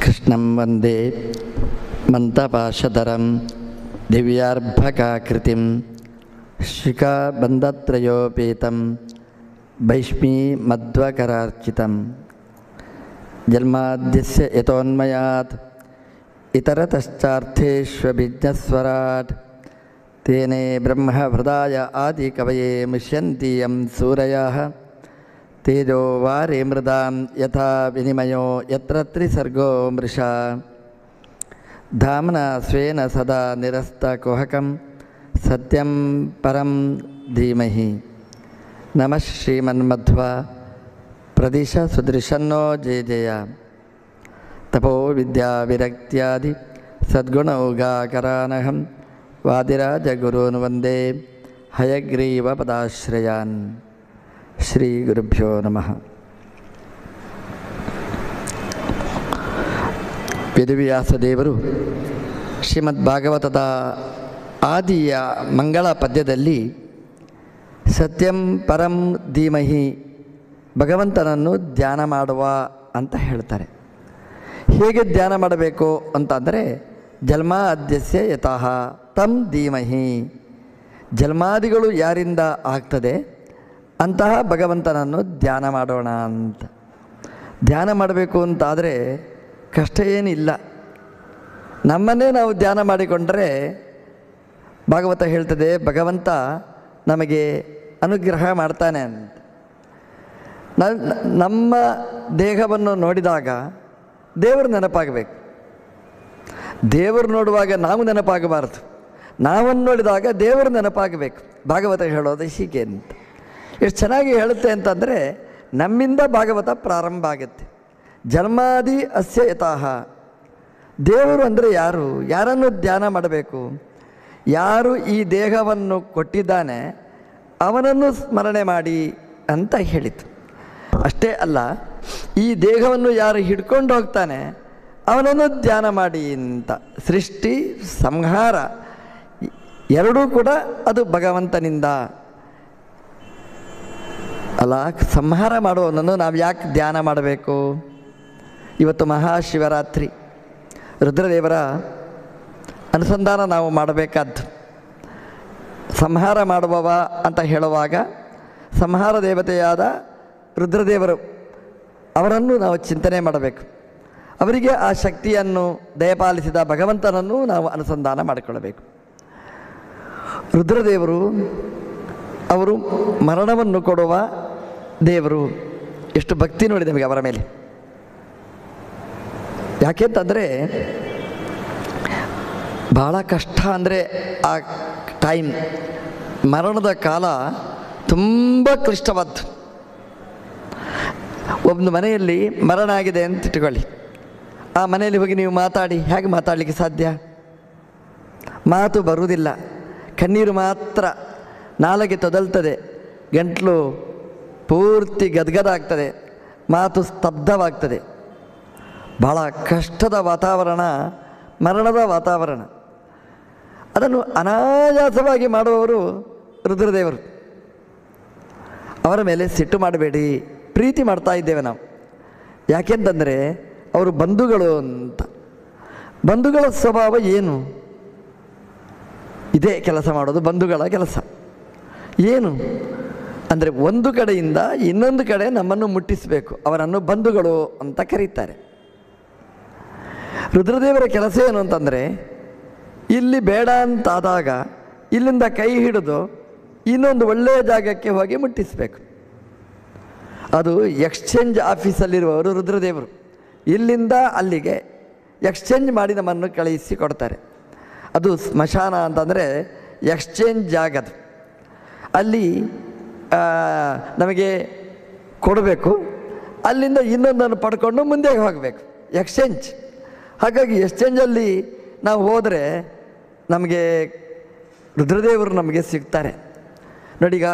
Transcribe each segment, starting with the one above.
ಕೃಷ್ಣಂ ವಂದೇ ಮಂತಪಾಶಧರಂ ದಿವ್ಯಾರ್ಭಕಾಕೃತಿಂ ಶಿಖಾಬಂಧತ್ರಯೋಪೇತಂ ಭೈಷ್ಮೀ ಮಧ್ವಕರಾರ್ಚಿತಂ ಜನ್ಮಾದ್ಯಸ್ಯ ಯತೋನ್ಮಯಾತ್ ಇತರತಶ್ಚಾರ್ಥೇಷ್ವಭಿಜ್ಞಸ್ವರಾಟ್ ತೇನೇ ಬ್ರಹ್ಮಹೃದಾಯ ಆದಿಕವಯೇ ಮುಷ್ಯಂತಿ M ಸೂರಯಃ ತೇಜೋ ವಾರಿ ಮೃದಾಂ ಯಥಾ ವಿನಿಮಯೋ ಯತ್ರ ತ್ರಿಸರ್ಗೋ ಮೃಷಾ ಧಾಮ್ನಾ ಸ್ವೇನ ಸದಾ ನಿರಸ್ತಕುಹಕಂ ಸತ್ಯಂ ಪರಂ ಧೀಮಹಿ. ನಮಃ ಶ್ರೀಮನ್ಮಧ್ವ ಪ್ರದಿಶ ಸುದೃಶನ್ನೋ ಜಯ ಜಯ. ತಪೋ ವಿದ್ಯಾ ವಿರಕ್ತ್ಯಾದಿ ಸದ್ಗುಣೌಘಾಕರಾನಹಂ ವಾದಿರಾಜ ಗುರೂನ್ ವಂದೇ ಹಯಗ್ರೀವ ಪದಾಶ್ರಯಾನ್. ಶ್ರೀ ಗುರುಭ್ಯೋ ನಮಃ. ವೇದವ್ಯಾಸ ದೇವರು ಶ್ರೀಮದ್ ಭಾಗವತದ ಆದಿಯ ಮಂಗಳ ಪದ್ಯದಲ್ಲಿ ಸತ್ಯಂ ಪರಂ ಧೀಮಹಿ ಭಗವಂತನನ್ನು ಧ್ಯಾನ ಮಾಡುವ ಅಂತ ಹೇಳ್ತಾರೆ. ಹೇಗೆ ಧ್ಯಾನ ಮಾಡಬೇಕು ಅಂತಂದರೆ ಜನ್ಮಾದ್ಯಸ್ಯ ಯತಃ ತಂ ಧೀಮಹಿ, ಜನ್ಮಾದಿಗಳು ಯಾರಿಂದ ಆಗ್ತದೆ ಅಂತಹ ಭಗವಂತನನ್ನು ಧ್ಯಾನ ಮಾಡೋಣ ಅಂತ. ಧ್ಯಾನ ಮಾಡಬೇಕು ಅಂತಾದರೆ ಕಷ್ಟ ಏನಿಲ್ಲ. ನಮ್ಮನ್ನೇ ನಾವು ಧ್ಯಾನ ಮಾಡಿಕೊಂಡರೆ ಭಾಗವತ ಹೇಳ್ತದೆ ಭಗವಂತ ನಮಗೆ ಅನುಗ್ರಹ ಮಾಡ್ತಾನೆ ಅಂತ. ನಮ್ಮ ದೇಹವನ್ನು ನೋಡಿದಾಗ ದೇವರು ನೆನಪಾಗಬೇಕು. ದೇವರು ನೋಡುವಾಗ ನಾವು ನೆನಪಾಗಬಾರ್ದು. ನಾವನ್ನು ನೋಡಿದಾಗ ದೇವರು ನೆನಪಾಗಬೇಕು. ಭಾಗವತ ಹೇಳೋದು ಹೀಗೆ ಅಂತ. ಎಷ್ಟು ಚೆನ್ನಾಗಿ ಹೇಳುತ್ತೆ ಅಂತಂದರೆ ನಮ್ಮಿಂದ ಭಾಗವತ ಪ್ರಾರಂಭ ಆಗುತ್ತೆ. ಜನ್ಮಾದಿ ಅಸ್ಯ ಯತಃ, ದೇವರು ಅಂದರೆ ಯಾರು, ಯಾರನ್ನು ಧ್ಯಾನ ಮಾಡಬೇಕು, ಯಾರು ಈ ದೇಹವನ್ನು ಕೊಟ್ಟಿದ್ದಾನೆ ಅವನನ್ನು ಸ್ಮರಣೆ ಮಾಡಿ ಅಂತ ಹೇಳಿತು. ಅಷ್ಟೇ ಅಲ್ಲ, ಈ ದೇಹವನ್ನು ಯಾರು ಹಿಡ್ಕೊಂಡು ಹೋಗ್ತಾನೆ ಅವನನ್ನು ಧ್ಯಾನ ಮಾಡಿ ಅಂತ. ಸೃಷ್ಟಿ ಸಂಹಾರ ಎರಡೂ ಕೂಡ ಅದು ಭಗವಂತನಿಂದ ಅಲ್ಲ. ಸಂಹಾರ ಮಾಡುವವನನ್ನು ನಾವು ಯಾಕೆ ಧ್ಯಾನ ಮಾಡಬೇಕು? ಇವತ್ತು ಮಹಾಶಿವರಾತ್ರಿ, ರುದ್ರದೇವರ ಅನುಸಂಧಾನ ನಾವು ಮಾಡಬೇಕಾದ್ದು. ಸಂಹಾರ ಮಾಡುವವ ಅಂತ ಹೇಳುವಾಗ ಸಂಹಾರ ದೇವತೆಯಾದ ರುದ್ರದೇವರು ಅವರನ್ನು ನಾವು ಚಿಂತನೆ ಮಾಡಬೇಕು. ಅವರಿಗೆ ಆ ಶಕ್ತಿಯನ್ನು ದಯಪಾಲಿಸಿದ ಭಗವಂತನನ್ನು ನಾವು ಅನುಸಂಧಾನ ಮಾಡಿಕೊಳ್ಳಬೇಕು. ರುದ್ರದೇವರು ಅವರು ಮರಣವನ್ನು ಕೊಡುವ ದೇವರು. ಎಷ್ಟು ಭಕ್ತಿ ನೋಡಿ ನಮಗೆ ಅವರ ಮೇಲೆ. ಯಾಕೆಂತಂದರೆ ಭಾಳ ಕಷ್ಟ. ಅಂದರೆ ಆ ಟೈಮ್ ಮರಣದ ಕಾಲ ತುಂಬ ಕ್ಲಿಷ್ಟವಾದ್ದು. ಒಂದು ಮನೆಯಲ್ಲಿ ಮರಣ ಆಗಿದೆ ಅಂತ ಇಟ್ಟುಕೊಳ್ಳಿ. ಆ ಮನೆಯಲ್ಲಿ ಹೋಗಿ ನೀವು ಮಾತಾಡಿ, ಹೇಗೆ ಮಾತಾಡಲಿಕ್ಕೆ ಸಾಧ್ಯ? ಮಾತು ಬರುವುದಿಲ್ಲ, ಕಣ್ಣೀರು ಮಾತ್ರ. ನಾಲಿಗೆ ತೊದಲ್ತದೆ, ಗಂಟಲು ಪೂರ್ತಿ ಗದ್ಗದ ಆಗ್ತದೆ, ಮಾತು ಸ್ತಬ್ಧವಾಗ್ತದೆ. ಭಾಳ ಕಷ್ಟದ ವಾತಾವರಣ, ಮರಣದ ವಾತಾವರಣ. ಅದನ್ನು ಅನಾಯಾಸವಾಗಿ ಮಾಡುವವರು ರುದ್ರದೇವರು. ಅವರ ಮೇಲೆ ಸಿಟ್ಟು ಮಾಡಬೇಡಿ, ಪ್ರೀತಿ ಮಾಡ್ತಾ ಇದ್ದೇವೆ ನಾವು. ಯಾಕೆಂತಂದರೆ ಅವರು ಬಂಧುಗಳು ಅಂತ. ಬಂಧುಗಳ ಸ್ವಭಾವ ಏನು? ಇದೇ ಕೆಲಸ ಮಾಡೋದು ಬಂಧುಗಳ ಕೆಲಸ. ಏನು ಅಂದರೆ ಒಂದು ಕಡೆಯಿಂದ ಇನ್ನೊಂದು ಕಡೆ ನಮ್ಮನ್ನು ಮುಟ್ಟಿಸಬೇಕು. ಅವರನ್ನು ಬಂಧುಗಳು ಅಂತ ಕರೀತಾರೆ. ರುದ್ರದೇವರ ಕೆಲಸ ಏನು ಅಂತಂದರೆ ಇಲ್ಲಿ ಬೇಡ ಅಂತಾದಾಗ ಇಲ್ಲಿಂದ ಕೈ ಹಿಡಿದು ಇನ್ನೊಂದು ಒಳ್ಳೆಯ ಜಾಗಕ್ಕೆ ಹೋಗಿ ಮುಟ್ಟಿಸಬೇಕು. ಅದು ಎಕ್ಸ್ಚೇಂಜ್ ಆಫೀಸಲ್ಲಿರುವವರು ರುದ್ರದೇವರು. ಇಲ್ಲಿಂದ ಅಲ್ಲಿಗೆ ಎಕ್ಸ್ಚೇಂಜ್ ಮಾಡಿ ನಮ್ಮನ್ನು ಕಳುಹಿಸಿ ಕೊಡ್ತಾರೆ. ಅದು ಸ್ಮಶಾನ ಅಂತಂದರೆ ಎಕ್ಸ್ಚೇಂಜ್ ಜಾಗದು. ಅಲ್ಲಿ ನಮಗೆ ಕೊಡಬೇಕು, ಅಲ್ಲಿಂದ ಇನ್ನೊಂದನ್ನು ಪಡ್ಕೊಂಡು ಮುಂದೆ ಹೋಗಬೇಕು. ಎಕ್ಸ್ಚೇಂಜ್. ಹಾಗಾಗಿ ಎಕ್ಸ್ಚೇಂಜಲ್ಲಿ ನಾವು ಹೋದರೆ ನಮಗೆ ರುದ್ರದೇವರು ನಮಗೆ ಸಿಗ್ತಾರೆ. ನೋಡಿ, ಈಗ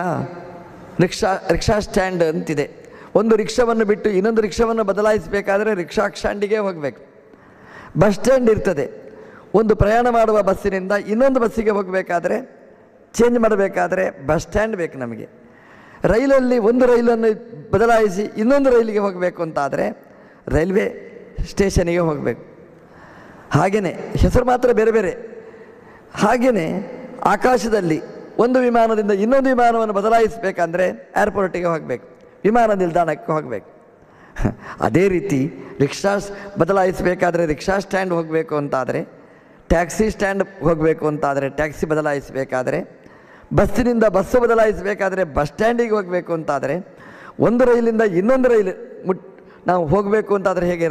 ರಿಕ್ಷಾ ಸ್ಟ್ಯಾಂಡ್ ಅಂತಿದೆ. ಒಂದು ರಿಕ್ಷಾವನ್ನು ಬಿಟ್ಟು ಇನ್ನೊಂದು ರಿಕ್ಷಾವನ್ನು ಬದಲಾಯಿಸಬೇಕಾದ್ರೆ ರಿಕ್ಷಾ ಸ್ಟ್ಯಾಂಡಿಗೆ ಹೋಗಬೇಕು. ಬಸ್ ಸ್ಟ್ಯಾಂಡ್ ಇರ್ತದೆ. ಒಂದು ಪ್ರಯಾಣ ಮಾಡುವ ಬಸ್ಸಿನಿಂದ ಇನ್ನೊಂದು ಬಸ್ಸಿಗೆ ಹೋಗಬೇಕಾದ್ರೆ, ಚೇಂಜ್ ಮಾಡಬೇಕಾದ್ರೆ ಬಸ್ ಸ್ಟ್ಯಾಂಡ್ ಬೇಕು ನಮಗೆ. ರೈಲಲ್ಲಿ ಒಂದು ರೈಲನ್ನು ಬದಲಾಯಿಸಿ ಇನ್ನೊಂದು ರೈಲಿಗೆ ಹೋಗಬೇಕು ಅಂತಾದರೆ ರೈಲ್ವೆ ಸ್ಟೇಷನಿಗೆ ಹೋಗಬೇಕು. ಹಾಗೆಯೇ ಹೆಸರು ಮಾತ್ರ ಬೇರೆ ಬೇರೆ. ಹಾಗೆಯೇ ಆಕಾಶದಲ್ಲಿ ಒಂದು ವಿಮಾನದಿಂದ ಇನ್ನೊಂದು ವಿಮಾನವನ್ನು ಬದಲಾಯಿಸಬೇಕಂದ್ರೆ ಏರ್ಪೋರ್ಟಿಗೆ ಹೋಗಬೇಕು, ವಿಮಾನ ನಿಲ್ದಾಣಕ್ಕೆ ಹೋಗಬೇಕು. ಅದೇ ರೀತಿ ರಿಕ್ಷಾ ಬದಲಾಯಿಸಬೇಕಾದ್ರೆ ರಿಕ್ಷಾ ಸ್ಟ್ಯಾಂಡ್ ಹೋಗಬೇಕು ಅಂತಾದರೆ, ಟ್ಯಾಕ್ಸಿ ಸ್ಟ್ಯಾಂಡ್ ಹೋಗಬೇಕು ಅಂತಾದರೆ ಟ್ಯಾಕ್ಸಿ ಬದಲಾಯಿಸಬೇಕಾದ್ರೆ, ಬಸ್ಸಿನಿಂದ ಬಸ್ಸು ಬದಲಾಯಿಸಬೇಕಾದ್ರೆ ಬಸ್ ಸ್ಟ್ಯಾಂಡಿಗೆ ಹೋಗಬೇಕು ಅಂತಾದರೆ, ಒಂದು ರೈಲಿಂದ ಇನ್ನೊಂದು ರೈಲು ನಾವು ಹೋಗಬೇಕು ಅಂತಾದರೆ ಹೇಗೆ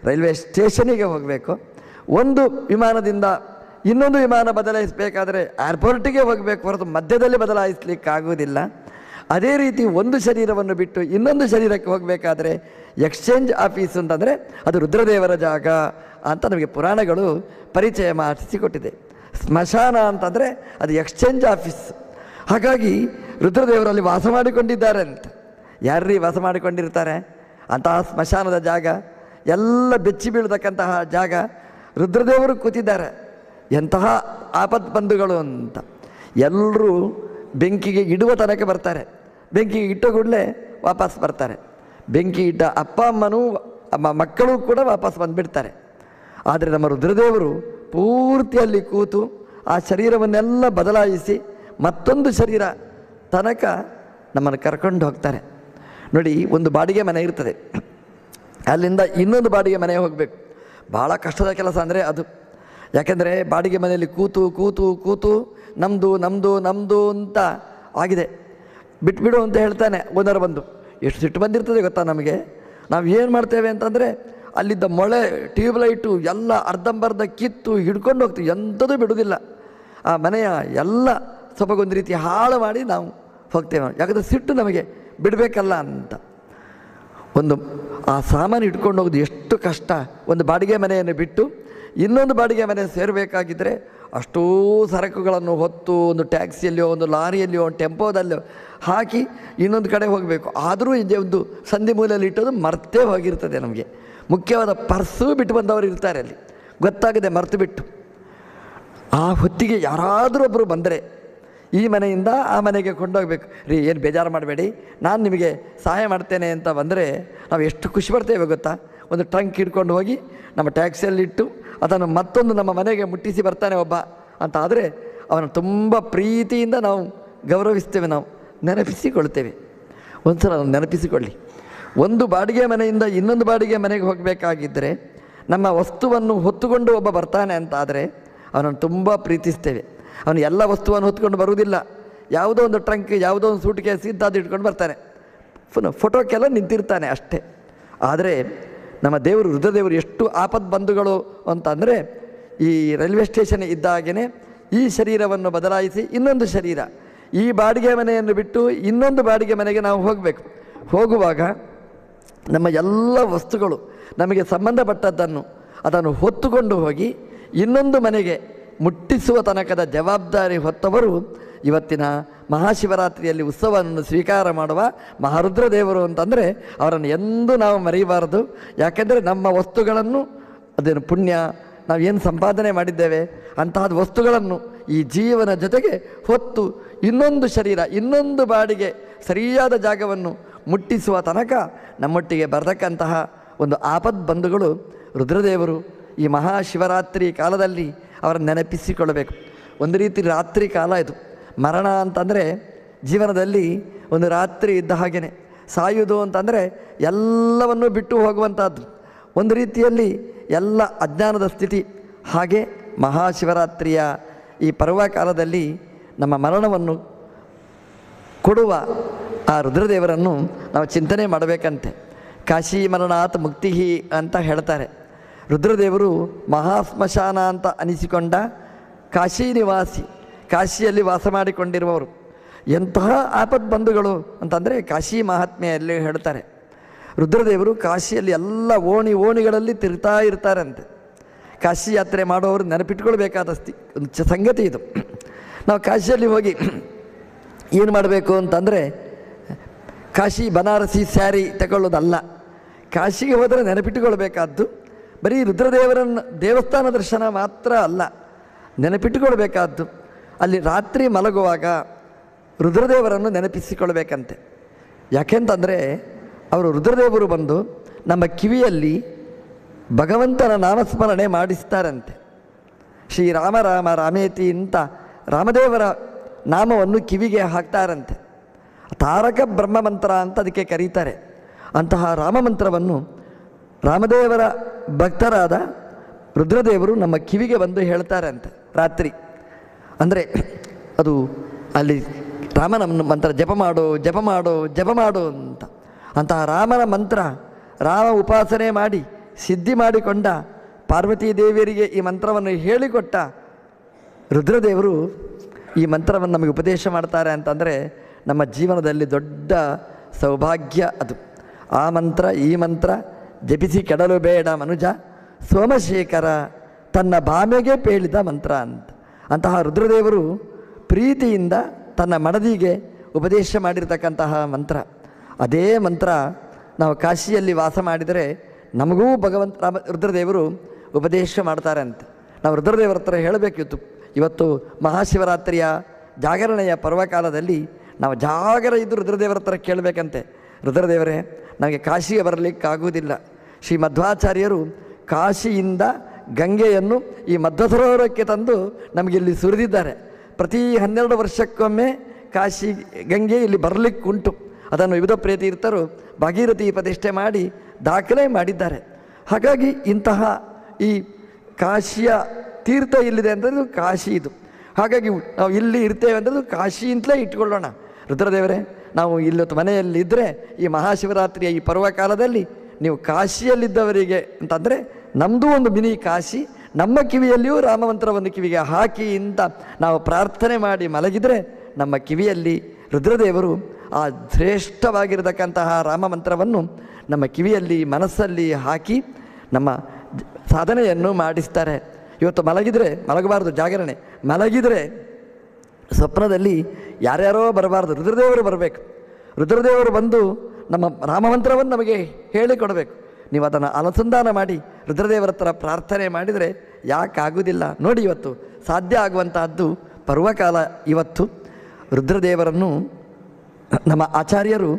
ರೈಲ್ವೆ ಸ್ಟೇಷನಿಗೆ ಹೋಗಬೇಕು, ಒಂದು ವಿಮಾನದಿಂದ ಇನ್ನೊಂದು ವಿಮಾನ ಬದಲಾಯಿಸಬೇಕಾದ್ರೆ ಏರ್ಪೋರ್ಟಿಗೆ ಹೋಗಬೇಕು ಹೊರತು ಮಧ್ಯದಲ್ಲಿ ಬದಲಾಯಿಸಲಿಕ್ಕಾಗುವುದಿಲ್ಲ. ಅದೇ ರೀತಿ ಒಂದು ಶರೀರವನ್ನು ಬಿಟ್ಟು ಇನ್ನೊಂದು ಶರೀರಕ್ಕೆ ಹೋಗಬೇಕಾದ್ರೆ ಎಕ್ಸ್ಚೇಂಜ್ ಆಫೀಸ್ ಅಂತಂದರೆ ಅದು ರುದ್ರದೇವರ ಜಾಗ ಅಂತ ನಮಗೆ ಪುರಾಣಗಳು ಪರಿಚಯ ಮಾಡಿಸಿಕೊಟ್ಟಿದೆ. ಸ್ಮಶಾನ ಅಂತಂದರೆ ಅದು ಎಕ್ಸ್ಚೇಂಜ್ ಆಫೀಸ್. ಹಾಗಾಗಿ ರುದ್ರದೇವರಲ್ಲಿ ವಾಸ ಮಾಡಿಕೊಂಡಿದ್ದಾರೆ ಅಂತ. ಯಾರ್ರೀ ವಾಸ ಮಾಡಿಕೊಂಡಿರ್ತಾರೆ? ಅಂತಹ ಸ್ಮಶಾನದ ಜಾಗ, ಎಲ್ಲ ಬೆಚ್ಚಿ ಬೀಳತಕ್ಕಂತಹ ಜಾಗ, ರುದ್ರದೇವರು ಕೂತಿದ್ದಾರೆ. ಎಂತಹ ಆಪತ್ ಬಂಧುಗಳು ಅಂತ. ಎಲ್ಲರೂ ಬೆಂಕಿಗೆ ಇಡುವ ತನಕ ಬರ್ತಾರೆ, ಬೆಂಕಿಗೆ ಇಟ್ಟ ಕೂಡಲೇ ವಾಪಸ್ ಬರ್ತಾರೆ. ಬೆಂಕಿ ಇಟ್ಟ ಅಪ್ಪ ಅಮ್ಮನೂ ಮಕ್ಕಳು ಕೂಡ ವಾಪಸ್ ಬಂದುಬಿಡ್ತಾರೆ. ಆದರೆ ನಮ್ಮ ರುದ್ರದೇವರು ಪೂರ್ತಿಯಲ್ಲಿ ಕೂತು ಆ ಶರೀರವನ್ನೆಲ್ಲ ಬದಲಾಯಿಸಿ ಮತ್ತೊಂದು ಶರೀರ ತನಕ ನಮ್ಮನ್ನು ಕರ್ಕೊಂಡು ಹೋಗ್ತಾರೆ. ನೋಡಿ, ಒಂದು ಬಾಡಿಗೆ ಮನೆ ಇರ್ತದೆ, ಅಲ್ಲಿಂದ ಇನ್ನೊಂದು ಬಾಡಿಗೆ ಮನೆಗೆ ಹೋಗಬೇಕು. ಭಾಳ ಕಷ್ಟದ ಕೆಲಸ ಅಂದರೆ ಅದು. ಯಾಕೆಂದರೆ ಬಾಡಿಗೆ ಮನೆಯಲ್ಲಿ ಕೂತು ಕೂತು ಕೂತು ನಮ್ಮದು ನಮ್ಮದು ನಮ್ಮದು ಅಂತ ಆಗಿದೆ. ಬಿಟ್ಬಿಡು ಅಂತ ಹೇಳ್ತಾನೆ ಓನರ್ ಬಂದು. ಎಷ್ಟು ಸಿಟ್ಟು ಬಂದಿರ್ತದೆ ಗೊತ್ತಾ ನಮಗೆ. ನಾವು ಏನು ಮಾಡ್ತೇವೆ ಅಂತಂದರೆ ಅಲ್ಲಿದ್ದ ಮೊಳೆ, ಟ್ಯೂಬ್ಲೈಟು ಎಲ್ಲ ಅರ್ಧಂಬರ್ಧ ಕಿತ್ತು ಹಿಡ್ಕೊಂಡು ಹೋಗ್ತೀವಿ, ಎಂಥದೂ ಬಿಡೋದಿಲ್ಲ. ಆ ಮನೆಯ ಎಲ್ಲ ಸೊಬಗೊಂದು ರೀತಿ ಹಾಳು ಮಾಡಿ ನಾವು ಹೋಗ್ತೇವೆ. ಯಾಕಂದರೆ ಸಿಟ್ಟು ನಮಗೆ ಬಿಡಬೇಕಲ್ಲ ಅಂತ. ಒಂದು ಆ ಸಾಮಾನು ಇಟ್ಕೊಂಡು ಹೋಗೋದು ಎಷ್ಟು ಕಷ್ಟ. ಒಂದು ಬಾಡಿಗೆ ಮನೆಯನ್ನು ಬಿಟ್ಟು ಇನ್ನೊಂದು ಬಾಡಿಗೆ ಮನೆ ಸೇರಬೇಕಾಗಿದ್ದರೆ ಅಷ್ಟೂ ಸರಕುಗಳನ್ನು ಹೊತ್ತು ಒಂದು ಟ್ಯಾಕ್ಸಿಯಲ್ಲಿಯೋ ಒಂದು ಲಾರಿಯಲ್ಲಿಯೋ ಒಂದು ಟೆಂಪೋದಲ್ಲಿಯೋ ಹಾಕಿ ಇನ್ನೊಂದು ಕಡೆ ಹೋಗಬೇಕು. ಆದರೂ ಇದೆ ಒಂದು ಸಂಧಿ ಮೂಲೆಯಲ್ಲಿ ಇಟ್ಟೋದು ಮರ್ತೇ ಹೋಗಿರ್ತದೆ. ನಮಗೆ ಮುಖ್ಯವಾದ ಪರ್ಸು ಬಿಟ್ಟು ಬಂದವರು ಇರ್ತಾರೆ ಅಲ್ಲಿ, ಗೊತ್ತಾಗದೆ ಮರೆತು ಬಿಟ್ಟು. ಆ ಹೊತ್ತಿಗೆ ಯಾರಾದರೂ ಒಬ್ಬರು ಬಂದರೆ ಈ ಮನೆಯಿಂದ ಆ ಮನೆಗೆ ಕೊಂಡೋಗ್ಬೇಕು. ರೀ, ಏನು ಬೇಜಾರು ಮಾಡಬೇಡಿ, ನಾನು ನಿಮಗೆ ಸಹಾಯ ಮಾಡ್ತೇನೆ ಅಂತ ಬಂದರೆ ನಾವು ಎಷ್ಟು ಖುಷಿ ಪಡ್ತೇವೆ ಗೊತ್ತಾ. ಒಂದು ಟ್ರಂಕ್ ಹಿಡ್ಕೊಂಡು ಹೋಗಿ ನಮ್ಮ ಟ್ಯಾಕ್ಸಿಯಲ್ಲಿಟ್ಟು ಅದನ್ನು ಮತ್ತೊಂದು ನಮ್ಮ ಮನೆಗೆ ಮುಟ್ಟಿಸಿ ಬರ್ತಾನೆ ಒಬ್ಬ ಅಂತ ಆದರೆ ಅವನು ತುಂಬ ಪ್ರೀತಿಯಿಂದ ನಾವು ಗೌರವಿಸ್ತೇವೆ, ನಾವು ನೆನಪಿಸಿಕೊಳ್ತೇವೆ. ಒಂದು ಸಲ ನೆನಪಿಸಿಕೊಳ್ಳಿ, ಒಂದು ಬಾಡಿಗೆ ಮನೆಯಿಂದ ಇನ್ನೊಂದು ಬಾಡಿಗೆ ಮನೆಗೆ ಹೋಗಬೇಕಾಗಿದ್ದರೆ ನಮ್ಮ ವಸ್ತುವನ್ನು ಹೊತ್ತುಕೊಂಡು ಒಬ್ಬ ಬರ್ತಾನೆ ಅಂತ ಆದರೆ ಅವನನ್ನು ತುಂಬ ಪ್ರೀತಿಸ್ತೇವೆ. ಅವನು ಎಲ್ಲ ವಸ್ತುವನ್ನು ಹೊತ್ಕೊಂಡು ಬರುವುದಿಲ್ಲ, ಯಾವುದೋ ಒಂದು ಟ್ರಂಕ್, ಯಾವುದೋ ಒಂದು ಸೂಟ್ ಕೇಸ್ ಇದ್ದಾದ್ದು ಇಟ್ಕೊಂಡು ಬರ್ತಾನೆ, ಫೋಟೋಕ್ಕೆಲ್ಲ ನಿಂತಿರ್ತಾನೆ ಅಷ್ಟೇ. ಆದರೆ ನಮ್ಮ ದೇವರು ರುದ್ರದೇವರು ಎಷ್ಟು ಆಪತ್ ಬಂಧುಗಳು ಅಂತಂದರೆ, ಈ ರೈಲ್ವೆ ಸ್ಟೇಷನ್ ಇದ್ದಾಗೇ ಈ ಶರೀರವನ್ನು ಬದಲಾಯಿಸಿ ಇನ್ನೊಂದು ಶರೀರ, ಈ ಬಾಡಿಗೆ ಮನೆಯನ್ನು ಬಿಟ್ಟು ಇನ್ನೊಂದು ಬಾಡಿಗೆ ಮನೆಗೆ ನಾವು ಹೋಗಬೇಕು. ಹೋಗುವಾಗ ನಮ್ಮ ಎಲ್ಲ ವಸ್ತುಗಳು ನಮಗೆ ಸಂಬಂಧಪಟ್ಟದ್ದನ್ನು ಅದನ್ನು ಹೊತ್ತುಕೊಂಡು ಹೋಗಿ ಇನ್ನೊಂದು ಮನೆಗೆ ಮುಟ್ಟಿಸುವ ತನಕದ ಜವಾಬ್ದಾರಿ ಹೊತ್ತವರು ಇವತ್ತಿನ ಮಹಾಶಿವರಾತ್ರಿಯಲ್ಲಿ ಉತ್ಸವವನ್ನು ಸ್ವೀಕಾರ ಮಾಡುವ ಮಹಾರುದ್ರದೇವರು ಅಂತಂದರೆ ಅವರನ್ನು ಎಂದೂ ನಾವು ಮರೆಯಬಾರದು. ಯಾಕೆಂದರೆ ನಮ್ಮ ವಸ್ತುಗಳನ್ನು, ಅದೇನು ಪುಣ್ಯ, ನಾವು ಏನು ಸಂಪಾದನೆ ಮಾಡಿದ್ದೇವೆ ಅಂತಹದ ವಸ್ತುಗಳನ್ನು ಈ ಜೀವನ ಜೊತೆಗೆ ಹೊತ್ತು ಇನ್ನೊಂದು ಶರೀರ, ಇನ್ನೊಂದು ಬಾಡಿಗೆ ಸರಿಯಾದ ಜಾಗವನ್ನು ಮುಟ್ಟಿಸುವ ತನಕ ನಮ್ಮೊಟ್ಟಿಗೆ ಬರತಕ್ಕಂತಹ ಒಂದು ಆಪದ್ ಬಂಧುಗಳು ರುದ್ರದೇವರು. ಈ ಮಹಾಶಿವರಾತ್ರಿ ಕಾಲದಲ್ಲಿ ಅವರನ್ನು ನೆನಪಿಸಿಕೊಳ್ಳಬೇಕು. ಒಂದು ರೀತಿ ರಾತ್ರಿ ಕಾಲ ಇದು. ಮರಣ ಅಂತಂದರೆ ಜೀವನದಲ್ಲಿ ಒಂದು ರಾತ್ರಿ ಇದ್ದ ಹಾಗೆಯೇ. ಸಾಯುವುದು ಅಂತಂದರೆ ಎಲ್ಲವನ್ನೂ ಬಿಟ್ಟು ಹೋಗುವಂಥದ್ದು, ಒಂದು ರೀತಿಯಲ್ಲಿ ಎಲ್ಲ ಅಜ್ಞಾನದ ಸ್ಥಿತಿ. ಹಾಗೆ ಮಹಾಶಿವರಾತ್ರಿಯ ಈ ಪರ್ವಕಾಲದಲ್ಲಿ ನಮ್ಮ ಮರಣವನ್ನು ಕೊಡುವ ಆ ರುದ್ರದೇವರನ್ನು ನಾವು ಚಿಂತನೆ ಮಾಡಬೇಕಂತೆ. ಕಾಶಿ ಮರಣಾತ್ ಮುಕ್ತಿ ಅಂತ ಹೇಳ್ತಾರೆ. ರುದ್ರದೇವರು ಮಹಾಶ್ಮಶಾನ ಅಂತ ಅನಿಸಿಕೊಂಡ ಕಾಶಿ ನಿವಾಸಿ, ಕಾಶಿಯಲ್ಲಿ ವಾಸ ಮಾಡಿಕೊಂಡಿರುವವರು. ಎಂತಹ ಆಪತ್ ಬಂಧುಗಳು ಅಂತಂದರೆ ಕಾಶಿ ಮಹಾತ್ಮೆಯಲ್ಲಿ ಹೇಳ್ತಾರೆ. ರುದ್ರದೇವರು ಕಾಶಿಯಲ್ಲಿ ಎಲ್ಲ ಓಣಿಗಳಲ್ಲಿ ತಿರುಗ್ತಾ ಇರ್ತಾರಂತೆ. ಕಾಶಿ ಯಾತ್ರೆ ಮಾಡೋರು ನೆನಪಿಟ್ಕೊಳ್ಬೇಕಾದ ಒಂದು ಸಂಗತಿ ಇದು. ನಾವು ಕಾಶಿಯಲ್ಲಿ ಹೋಗಿ ಏನು ಮಾಡಬೇಕು ಅಂತಂದರೆ ಕಾಶಿ ಬನಾರಸಿ ಸ್ಯಾರಿ ತಗೊಳ್ಳೋದಲ್ಲ. ಕಾಶಿಗೆ ಹೋದರೆ ನೆನಪಿಟ್ಟುಕೊಳ್ಬೇಕಾದ್ದು ಬರೀ ರುದ್ರದೇವರನ್ನು ದೇವಸ್ಥಾನ ದರ್ಶನ ಮಾತ್ರ ಅಲ್ಲ, ನೆನಪಿಟ್ಟುಕೊಳ್ಬೇಕಾದ್ದು ಅಲ್ಲಿ ರಾತ್ರಿ ಮಲಗುವಾಗ ರುದ್ರದೇವರನ್ನು ಭಗವಂತನ ನಾಮಸ್ಮರಣೆ ಮಾಡಿಸ್ತಾರಂತೆ. ಶ್ರೀರಾಮ ರಾಮ ರಾಮೇತಿ ಅಂತ ರಾಮದೇವರ ನಾಮವನ್ನು ಕಿವಿಗೆ ಹಾಕ್ತಾರಂತೆ. ತಾರಕ ಬ್ರಹ್ಮ ಮಂತ್ರ ಅಂತ ಅದಕ್ಕೆ ಕರೀತಾರೆ. ಅಂತಹ ರಾಮಮಂತ್ರವನ್ನು ರಾಮದೇವರ ಭಕ್ತರಾದ ರುದ್ರದೇವರು ನಮ್ಮ ಕಿವಿಗೆ ಬಂದು ಹೇಳ್ತಾರಂತೆ ರಾತ್ರಿ. ಅಂದರೆ ಅದು ಅಲ್ಲಿ ರಾಮನ ಮಂತ್ರ ಜಪ ಮಾಡು ಜಪ ಮಾಡು ಜಪ ಮಾಡು ಅಂತ. ಅಂತಹ ರಾಮನ ಮಂತ್ರ ರಾಮ ಉಪಾಸನೆ ಮಾಡಿ ಸಿದ್ಧಿ ಮಾಡಿಕೊಂಡ ಪಾರ್ವತೀ ದೇವಿಯರಿಗೆ ಈ ಮಂತ್ರವನ್ನು ಹೇಳಿಕೊಟ್ಟ ರುದ್ರದೇವರು ಈ ಮಂತ್ರವನ್ನು ನಮಗೆ ಉಪದೇಶ ಮಾಡ್ತಾರೆ ಅಂತಂದರೆ ನಮ್ಮ ಜೀವನದಲ್ಲಿ ದೊಡ್ಡ ಸೌಭಾಗ್ಯ ಅದು. ಆ ಮಂತ್ರ ಈ ಮಂತ್ರ ಜಪಿಸಿ ಕೆಡಲು ಬೇಡ ಮನುಜ ಸೋಮಶೇಖರ ತನ್ನ ಭಾಮೆಗೆ ಪೇಳಿದ ಮಂತ್ರ ಅಂತ. ಅಂತಹ ರುದ್ರದೇವರು ಪ್ರೀತಿಯಿಂದ ತನ್ನ ಮಡದಿಗೆ ಉಪದೇಶ ಮಾಡಿರ್ತಕ್ಕಂತಹ ಮಂತ್ರ. ಅದೇ ಮಂತ್ರ ನಾವು ಕಾಶಿಯಲ್ಲಿ ವಾಸ ಮಾಡಿದರೆ ನಮಗೂ ಭಗವಂತ ರುದ್ರದೇವರು ಉಪದೇಶ ಮಾಡ್ತಾರೆ ಅಂತ. ನಾವು ರುದ್ರದೇವರ ಹತ್ರ ಹೇಳಬೇಕಿತ್ತು. ಇವತ್ತು ಮಹಾಶಿವರಾತ್ರಿಯ ಜಾಗರಣೆಯ ಪರ್ವಕಾಲದಲ್ಲಿ ನಾವು ಜಾಗರ ಇದ್ದು ರುದ್ರದೇವರ ಹತ್ರ ಕೇಳಬೇಕಂತೆ. ರುದ್ರದೇವರೇ, ನಮಗೆ ಕಾಶಿಗೆ ಬರಲಿಕ್ಕಾಗುವುದಿಲ್ಲ. ಶ್ರೀ ಮಧ್ವಾಚಾರ್ಯರು ಕಾಶಿಯಿಂದ ಗಂಗೆಯನ್ನು ಈ ಮಧ್ವ ಸರೋವರಕ್ಕೆ ತಂದು ನಮಗಿಲ್ಲಿ ಸುರಿದಿದ್ದಾರೆ. ಪ್ರತಿ 12 ವರ್ಷಕ್ಕೊಮ್ಮೆ ಕಾಶಿ ಗಂಗೆ ಇಲ್ಲಿ ಬರಲಿಕ್ಕುಂಟು. ಅದನ್ನು ವಿವಿಧ ಪ್ರೇತೀರ್ಥರು ಭಾಗೀರಥಿ ಪ್ರತಿಷ್ಠೆ ಮಾಡಿ ದಾಖಲೆ ಮಾಡಿದ್ದಾರೆ. ಹಾಗಾಗಿ ಇಂತಹ ಈ ಕಾಶಿಯ ತೀರ್ಥ ಇಲ್ಲಿದೆ ಅಂದರೆ ಕಾಶಿ ಇದು. ಹಾಗಾಗಿ ನಾವು ಇಲ್ಲಿ ಇರ್ತೇವೆ ಅಂದರೆ ಕಾಶಿ ಅಂತಲೇ ಇಟ್ಕೊಳ್ಳೋಣ. ರುದ್ರದೇವರೇ, ನಾವು ಇಲ್ಲೊತ್ತು ಮನೆಯಲ್ಲಿದ್ದರೆ ಈ ಮಹಾಶಿವರಾತ್ರಿಯ ಈ ಪರ್ವಕಾಲದಲ್ಲಿ ನೀವು ಕಾಶಿಯಲ್ಲಿದ್ದವರಿಗೆ ಅಂತಂದರೆ ನಮ್ಮದು ಒಂದು ಮಿನಿ ಕಾಶಿ, ನಮ್ಮ ಕಿವಿಯಲ್ಲಿಯೂ ರಾಮಮಂತ್ರವನ್ನು ಕಿವಿಗೆ ಹಾಕಿ ಅಂತ ನಾವು ಪ್ರಾರ್ಥನೆ ಮಾಡಿ ಮಲಗಿದರೆ ನಮ್ಮ ಕಿವಿಯಲ್ಲಿ ರುದ್ರದೇವರು ಆ ಶ್ರೇಷ್ಠವಾಗಿರತಕ್ಕಂತಹ ರಾಮಮಂತ್ರವನ್ನು ನಮ್ಮ ಕಿವಿಯಲ್ಲಿ ಮನಸ್ಸಲ್ಲಿ ಹಾಕಿ ನಮ್ಮ ಸಾಧನೆಯನ್ನು ಮಾಡಿಸ್ತಾರೆ. ಇವತ್ತು ಮಲಗಬಾರ್ದು, ಜಾಗರಣೆ ಮಲಗಿದರೆ ಸ್ವಪ್ನದಲ್ಲಿ ಯಾರ್ಯಾರೋ ಬರಬಾರ್ದು, ರುದ್ರದೇವರು ಬರಬೇಕು. ರುದ್ರದೇವರು ಬಂದು ನಮ್ಮ ರಾಮಮಂತ್ರವನ್ನು ನಮಗೆ ಹೇಳಿಕೊಡಬೇಕು. ನೀವು ಅದನ್ನು ಅನುಸಂಧಾನ ಮಾಡಿ ರುದ್ರದೇವರ ಹತ್ರ ಪ್ರಾರ್ಥನೆ ಮಾಡಿದರೆ ಯಾಕಾಗುವುದಿಲ್ಲ ನೋಡಿ. ಇವತ್ತು ಸಾಧ್ಯ ಆಗುವಂತಹದ್ದು ಪರ್ವಕಾಲ. ಇವತ್ತು ರುದ್ರದೇವರನ್ನು ನಮ್ಮ ಆಚಾರ್ಯರು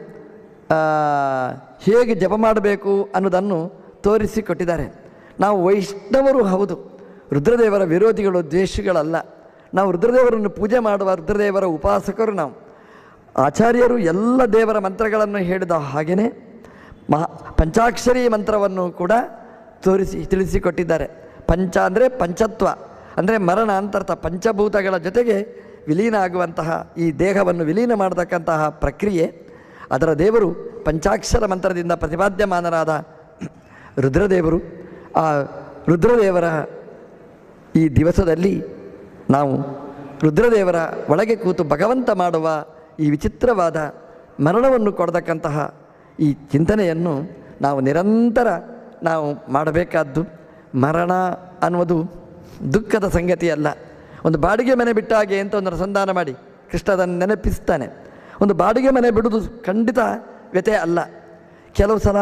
ಹೇಗೆ ಜಪ ಮಾಡಬೇಕು ಅನ್ನೋದನ್ನು ತೋರಿಸಿಕೊಟ್ಟಿದ್ದಾರೆ. ನಾವು ವೈಷ್ಣವರು ಹೌದು, ರುದ್ರದೇವರ ವಿರೋಧಿಗಳು, ದ್ವೇಷಿಗಳಲ್ಲ. ನಾವು ರುದ್ರದೇವರನ್ನು ಪೂಜೆ ಮಾಡುವ ರುದ್ರದೇವರ ಉಪಾಸಕರು ನಾವು. ಆಚಾರ್ಯರು ಎಲ್ಲ ದೇವರ ಮಂತ್ರಗಳನ್ನು ಹೇಳಿದ ಹಾಗೆಯೇ ಪಂಚಾಕ್ಷರಿ ಮಂತ್ರವನ್ನು ಕೂಡ ತಿಳಿಸಿಕೊಟ್ಟಿದ್ದಾರೆ. ಪಂಚ ಅಂದರೆ ಪಂಚತ್ವ, ಅಂದರೆ ಮರಣ ಅಂತರ್ಥ. ಪಂಚಭೂತಗಳ ಜೊತೆಗೆ ವಿಲೀನ ಆಗುವಂತಹ ಈ ದೇಹವನ್ನು ವಿಲೀನ ಮಾಡತಕ್ಕಂತಹ ಪ್ರಕ್ರಿಯೆ ಅದರ ದೇವರು ಪಂಚಾಕ್ಷರ ಮಂತ್ರದಿಂದ ಪ್ರತಿಪಾದ್ಯಮಾನರಾದ ರುದ್ರದೇವರು. ಆ ರುದ್ರದೇವರ ಈ ದಿವಸದಲ್ಲಿ ನಾವು ರುದ್ರದೇವರ ಒಳಗೆ ಕೂತು ಭಗವಂತ ಮಾಡುವ ಈ ವಿಚಿತ್ರವಾದ ಮರಣವನ್ನು ಕೊಡತಕ್ಕಂತಹ ಈ ಚಿಂತನೆಯನ್ನು ನಾವು ನಿರಂತರ ಮಾಡಬೇಕಾದ್ದು. ಮರಣ ಅನ್ನುವುದು ದುಃಖದ ಸಂಗತಿ ಅಲ್ಲ. ಒಂದು ಬಾಡಿಗೆ ಮನೆ ಬಿಟ್ಟ ಹಾಗೆ ಅಂತ ಒಂದು ಅನುಸಂಧಾನ ಮಾಡಿ ಕೃಷ್ಣ ಅದನ್ನು ನೆನಪಿಸ್ತಾನೆ. ಒಂದು ಬಾಡಿಗೆ ಮನೆ ಬಿಡುವುದು ಖಂಡಿತ ವ್ಯತೆ ಅಲ್ಲ. ಕೆಲವು ಸಲ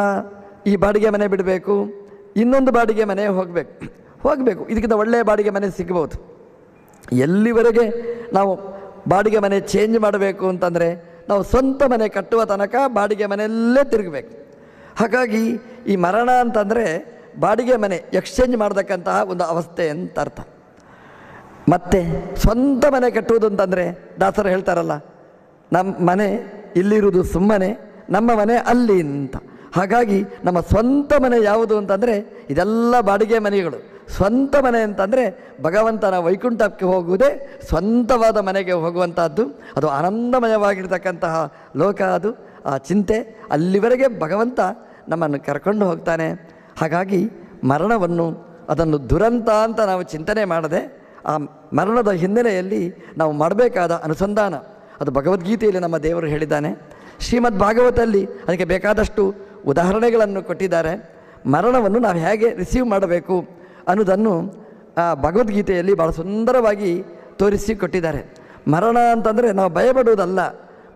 ಈ ಬಾಡಿಗೆ ಮನೆ ಬಿಡಬೇಕು, ಇನ್ನೊಂದು ಬಾಡಿಗೆ ಮನೆ ಹೋಗಬೇಕು. ಇದಕ್ಕಿಂತ ಒಳ್ಳೆಯ ಬಾಡಿಗೆ ಮನೆ ಸಿಗ್ಬೋದು. ಎಲ್ಲಿವರೆಗೆ ನಾವು ಬಾಡಿಗೆ ಮನೆ ಚೇಂಜ್ ಮಾಡಬೇಕು ಅಂತಂದರೆ ನಾವು ಸ್ವಂತ ಮನೆ ಕಟ್ಟುವ ತನಕ ಬಾಡಿಗೆ ಮನೆಯಲ್ಲೇ ತಿರುಗಬೇಕು. ಹಾಗಾಗಿ ಈ ಮರಣ ಅಂತಂದರೆ ಬಾಡಿಗೆ ಮನೆ ಎಕ್ಸ್ಚೇಂಜ್ ಮಾಡತಕ್ಕಂತಹ ಒಂದು ಅವಸ್ಥೆ ಅಂತ ಅರ್ಥ. ಮತ್ತು ಸ್ವಂತ ಮನೆ ಕಟ್ಟುವುದು ಅಂತಂದರೆ ದಾಸರು ಹೇಳ್ತಾರಲ್ಲ, ನಮ್ಮ ಮನೆ ಇಲ್ಲಿರುವುದು ಸುಮ್ಮನೆ, ನಮ್ಮ ಮನೆ ಅಲ್ಲಿ ಅಂತ. ಹಾಗಾಗಿ ನಮ್ಮ ಸ್ವಂತ ಮನೆ ಯಾವುದು ಅಂತಂದರೆ ಇದೆಲ್ಲ ಬಾಡಿಗೆ ಮನೆಗಳು. ಸ್ವಂತ ಮನೆ ಅಂತಂದರೆ ಭಗವಂತನ ವೈಕುಂಠಕ್ಕೆ ಹೋಗುವುದೇ ಸ್ವಂತವಾದ ಮನೆಗೆ ಹೋಗುವಂತಹದ್ದು. ಅದು ಆನಂದಮಯವಾಗಿರ್ತಕ್ಕಂತಹ ಲೋಕ. ಅದು ಆ ಚಿಂತೆ, ಅಲ್ಲಿವರೆಗೆ ಭಗವಂತ ನಮ್ಮನ್ನು ಕರ್ಕೊಂಡು ಹೋಗ್ತಾನೆ. ಹಾಗಾಗಿ ಮರಣವನ್ನು ಅದನ್ನು ದುರಂತ ಅಂತ ನಾವು ಚಿಂತನೆ ಮಾಡದೆ ಆ ಮರಣದ ಹಿನ್ನೆಲೆಯಲ್ಲಿ ನಾವು ಮಾಡಬೇಕಾದ ಅನುಸಂಧಾನ ಅದು ಭಗವದ್ಗೀತೆಯಲ್ಲಿ ನಮ್ಮ ದೇವರು ಹೇಳಿದ್ದಾನೆ. ಶ್ರೀಮದ್ ಭಾಗವತಲ್ಲಿ ಅದಕ್ಕೆ ಬೇಕಾದಷ್ಟು ಉದಾಹರಣೆಗಳನ್ನು ಕೊಟ್ಟಿದ್ದಾರೆ. ಮರಣವನ್ನು ನಾವು ಹೇಗೆ ರಿಸೀವ್ ಮಾಡಬೇಕು ಅನ್ನೋದನ್ನು ಭಗವದ್ಗೀತೆಯಲ್ಲಿ ಭಾಳ ಸುಂದರವಾಗಿ ತೋರಿಸಿಕೊಟ್ಟಿದ್ದಾರೆ. ಮರಣ ಅಂತಂದರೆ ನಾವು ಭಯಪಡುವುದಲ್ಲ,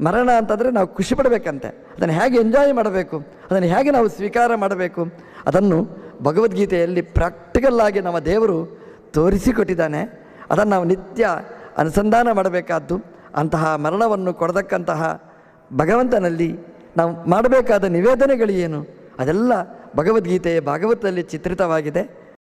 ಮರಣ ಅಂತಂದರೆ ನಾವು ಖುಷಿ ಪಡಬೇಕಂತೆ. ಅದನ್ನು ಹೇಗೆ ಎಂಜಾಯ್ ಮಾಡಬೇಕು, ಅದನ್ನು ಹೇಗೆ ನಾವು ಸ್ವೀಕಾರ ಮಾಡಬೇಕು, ಅದನ್ನು ಭಗವದ್ಗೀತೆಯಲ್ಲಿ ಪ್ರಾಕ್ಟಿಕಲ್ಲಾಗಿ ನಮ್ಮ ದೇವರು ತೋರಿಸಿಕೊಟ್ಟಿದ್ದಾನೆ. ಅದನ್ನು ನಾವು ನಿತ್ಯ ಅನುಸಂಧಾನ ಮಾಡಬೇಕಾದ್ದು. ಅಂತಹ ಮರಣವನ್ನು ಕೊಡತಕ್ಕಂತಹ ಭಗವಂತನಲ್ಲಿ ನಾವು ಮಾಡಬೇಕಾದ ನಿವೇದನೆಗಳು ಏನು, ಅದೆಲ್ಲ ಭಗವದ್ಗೀತೆಯ ಭಾಗವತದಲ್ಲಿ ಚಿತ್ರಿತವಾಗಿದೆ.